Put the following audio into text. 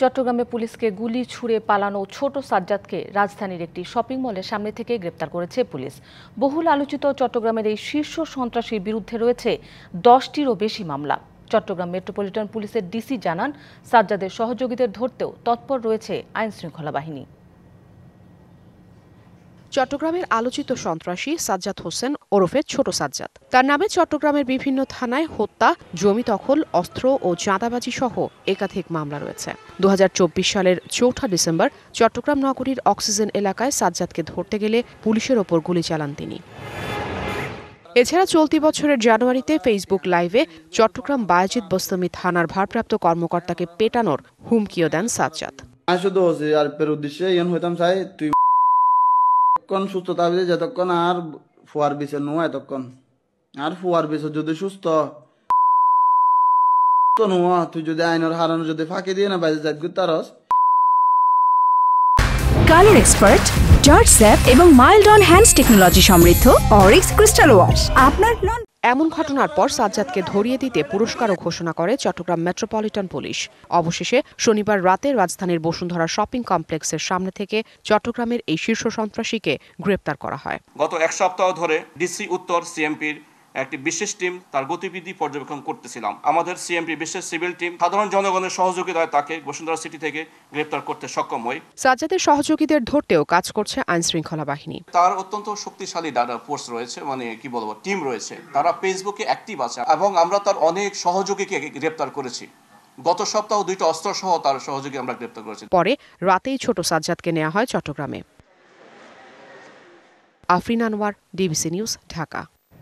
চট্টগ্রামে পুলিশকে গুলি ছুড়ে পালানো ছোট সাজ্জাদকে রাজধানীর একটি শপিং মলের সামনে থেকে গ্রেপ্তার করেছে পুলিশ। বহুল আলোচিত চট্টগ্রামের এই শীর্ষ সন্ত্রাসীর বিরুদ্ধে রয়েছে 10টিরও বেশি মামলা। চট্টগ্রাম মেট্রোপলিটন পুলিশের ডিসি জানান, সাজ্জাদের সহযোগীদের ধরতেও তৎপর রয়েছে আইনশৃঙ্খলা বাহিনী। চট্টগ্রামের আলোচিত সন্ত্রাসী সাজ্জাদ হোসেন ওরফে ছোট সাজ্জাদ, তার নামে চট্টগ্রামের বিভিন্ন থানায় হত্যা, জমি দখল, অস্ত্র ও চাঁদাবাজি সহ একাধিক মামলা রয়েছে। 2024 সালের 4 ডিসেম্বর চট্টগ্রাম নগরীর অক্সিজেন এলাকায় সাজ্জাদকে ধরতে গেলে পুলিশের ওপর গুলি চালান তিনি। এছাড়া চলতি বছরের জানুয়ারিতে ফেসবুক লাইভে চট্টগ্রাম বায়েজিদ বোস্তামি থানার ভারপ্রাপ্ত কর্মকর্তাকে পেটানোর হুমকিও দেন সাজ্জাদ। সুস্থ থাকবে যতক্ষণ আর ফুয়ার বিষয় নোয়া এতক্ষণ আর ফুয়ার বিষয় যদি সুস্থ নোয়া তুই যদি আইনের হারানো যদি ফাঁকি দিয়ে না বাইরে যাবি Taras. Colour expert, George sap এবং মাইল্ড অন হ্যান্ডস টেকনোলজি সমৃদ্ধ অরিক্স ক্রিস্টাল ওয়াশ আপনার এমন ঘটনার পর সাজ্জাদকে ধরিয়ে দিতে পুরস্কারও ঘোষণা করে চট্টগ্রাম মেট্রোপলিটন পুলিশ। অবশেষে শনিবার রাতে রাজধানীর বসুন্ধরা শপিং কমপ্লেক্সের সামনে থেকে চট্টগ্রামের এই শীর্ষ সন্ত্রাসীকে গ্রেপ্তার করা হয়। গত এক সপ্তাহ ধরে ডিসি উত্তর সিএমপির একটি বিশেষ টিম তার গতিবিধি পর্যবেক্ষণ করতেছিলাম। আমাদের সিএমপি বিশেষ সিভিল টিম সাধারণ জনগণের সহযোগিতায় তাকে বসুন্ধরা সিটি থেকে গ্রেপ্তার করতে সক্ষম হয়। সাজ্জাদের সহযোগীদের ধরতেও কাজ করছে আইনশৃঙ্খলা বাহিনী। তার অত্যন্ত শক্তিশালী ডাটা ফোর্স রয়েছে, কি বলবো, টিম রয়েছে। তারা ফেসবুকে অ্যাক্টিভ আছে এবং আমরা তার অনেক সহযোগীকে গ্রেপ্তার করেছি। গত সপ্তাহ 2টা অস্ত্র সহ তার সহযোগী আমরা গ্রেপ্তার করেছি। পরে রাতেই ছোট সাজ্জাদকে নেওয়া হয় চট্টগ্রামে। Afrin Anwar, DBC news, Dhaka.